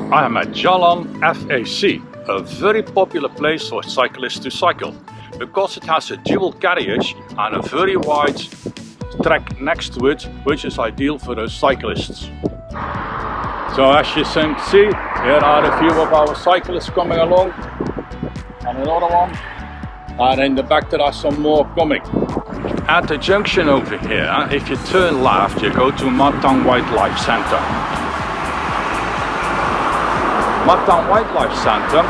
I am at Jalan FAC, a very popular place for cyclists to cycle, because it has a dual carriage and a very wide track next to it, which is ideal for those cyclists. So as you can see, here are a few of our cyclists coming along, and another one, and in the back there are some more coming. At the junction over here, if you turn left, you go to Matang Wildlife Center. Matang Wildlife Center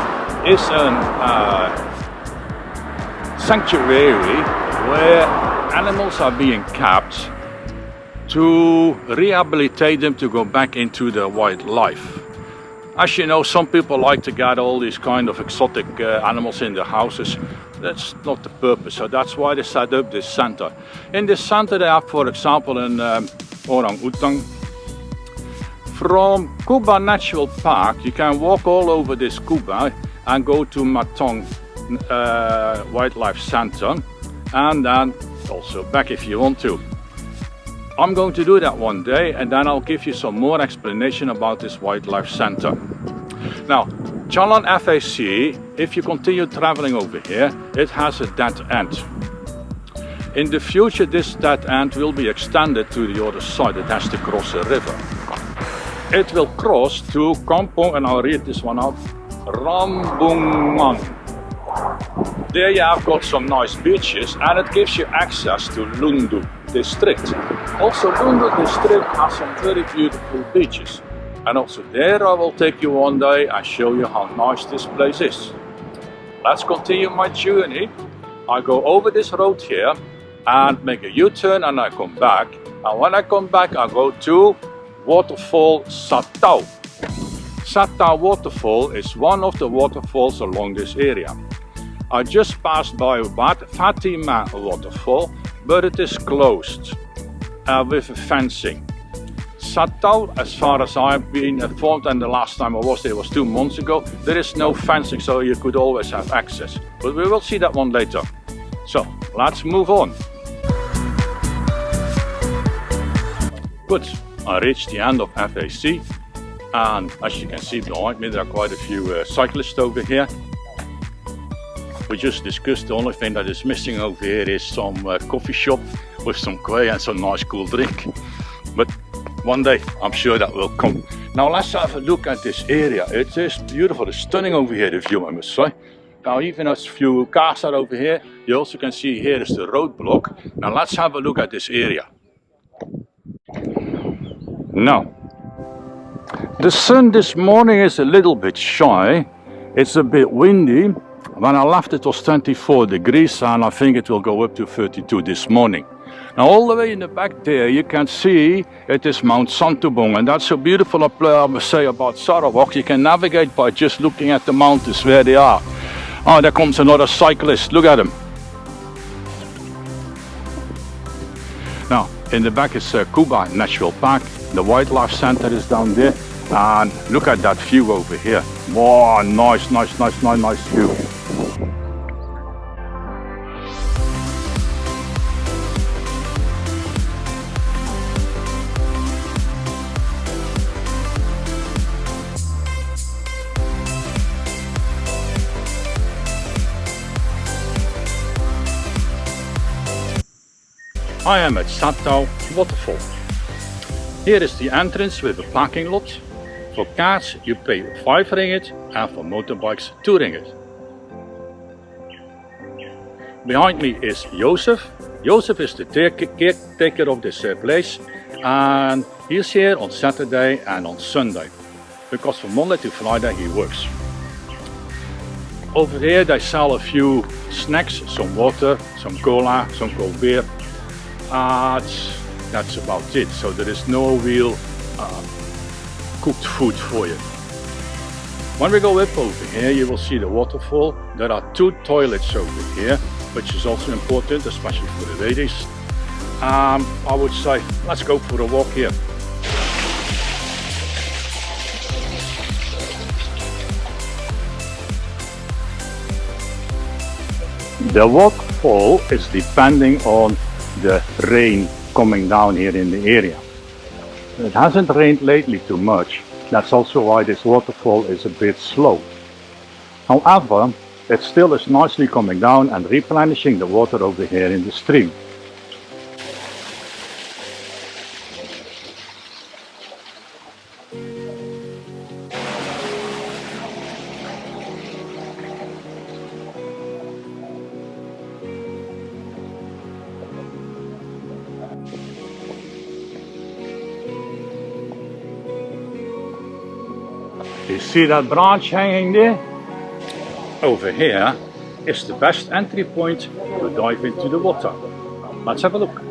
is a sanctuary where animals are being kept to rehabilitate them to go back into the wildlife. As you know, some people like to get all these kind of exotic animals in their houses. That's not the purpose, so that's why they set up this center. In this center they have, for example, an orang-utan. From Kubah National Park, you can walk all over this Kubah and go to Matang Wildlife Center, and then also back if you want to. I'm going to do that one day, and then I'll give you some more explanation about this wildlife center. Now, Jalan FAC, if you continue traveling over here, it has a dead end. In the future, this dead end will be extended to the other side. It has to cross a river. It will cross to Kampung, and I'll read this one out, Ranbungan. There you have got some nice beaches, and it gives you access to Lundu district. Also, Lundu district has some very beautiful beaches. And also there I will take you one day and show you how nice this place is. Let's continue my journey. I go over this road here and make a U-turn, and I come back. And when I come back, I go to Waterfall Satow. Satow Waterfall is one of the waterfalls along this area. I just passed by Fatima Waterfall, but it is closed with fencing. Satow, as far as I've been informed, and the last time I was there was 2 months ago, there is no fencing, so you could always have access. But we will see that one later. So let's move on. Good. I reached the end of FAC, and as you can see behind me there are quite a few cyclists over here. We just discussed the only thing that is missing over here is some coffee shop with some quay and some nice cool drink. But one day I'm sure that will come. Now let's have a look at this area. It is beautiful, it's stunning over here, the view, I must say. Now even as few cars are over here, you also can see here is the roadblock. Now let's have a look at this area. Now, the sun this morning is a little bit shy. It's a bit windy. When I left it was 24 degrees, and I think it will go up to 32 this morning. Now all the way in the back there you can see it is Mount Santubong, and that's a beautiful I must say about Sarawak. You can navigate by just looking at the mountains where they are. Oh, there comes another cyclist, look at him. Now in the back is Kubah National Park. The Wildlife Center is down there, and look at that view over here. Wow, nice view. I am at Satow Waterfall. Here is the entrance with a parking lot. For cars you pay 5 ringgit, and for motorbikes 2 ringgit. Behind me is Joseph. Joseph is the caretaker of this place, and he's here on Saturday and on Sunday, because from Monday to Friday he works. Over here they sell a few snacks, some water, some cola, some cold beer. That's about it, so there is no real cooked food for you. When we go up over here you will see the waterfall. There are 2 toilets over here, which is also important, especially for the ladies. I would say let's go for a walk here. The waterfall is depending on the rain coming down here in the area. It hasn't rained lately too much, That's also why this waterfall is a bit slow. However, it still is nicely coming down and replenishing the water over here in the stream. You see that branch hanging there? Over here is the best entry point to dive into the water. Let's have a look.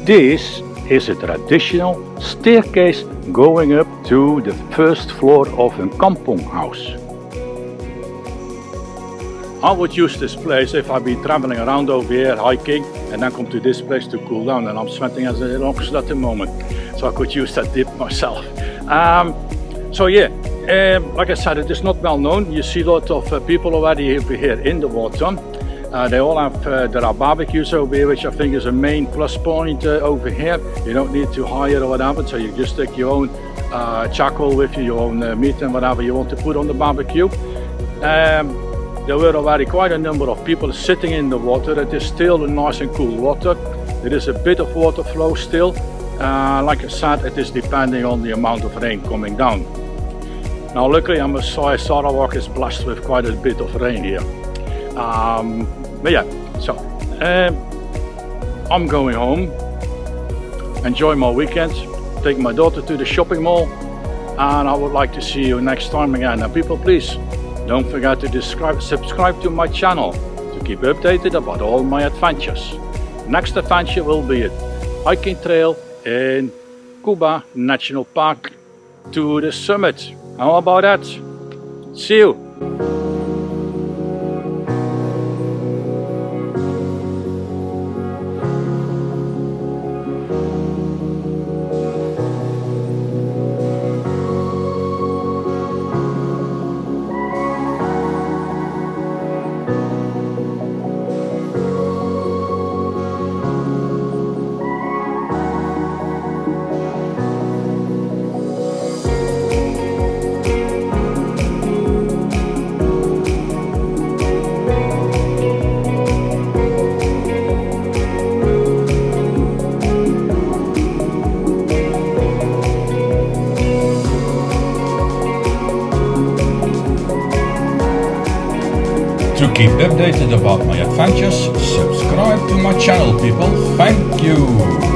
This is a traditional staircase going up to the first floor of a kampong house. I would use this place if I'd be traveling around over here hiking and then come to this place to cool down, and I'm sweating as an ox at the moment, so I could use that dip myself. So yeah, like I said, it is not well known. You see a lot of people already over here in the water. They all have, there are barbecues over here, which I think is a main plus point over here. You don't need to hire or whatever, so you just take your own charcoal with you, your own meat and whatever you want to put on the barbecue. There were already quite a number of people sitting in the water. It is still nice and cool water. There is a bit of water flow still. Like I said, it is depending on the amount of rain coming down. Now luckily I must say Sarawak is blessed with quite a bit of rain here. But yeah, so I'm going home, enjoy my weekend, take my daughter to the shopping mall, and I would like to see you next time again. And people, please don't forget to subscribe to my channel to keep updated about all my adventures. Next adventure will be a hiking trail in Kubah National Park to the summit. How about that? See you! To keep updated about my adventures, subscribe to my channel, people. Thank you!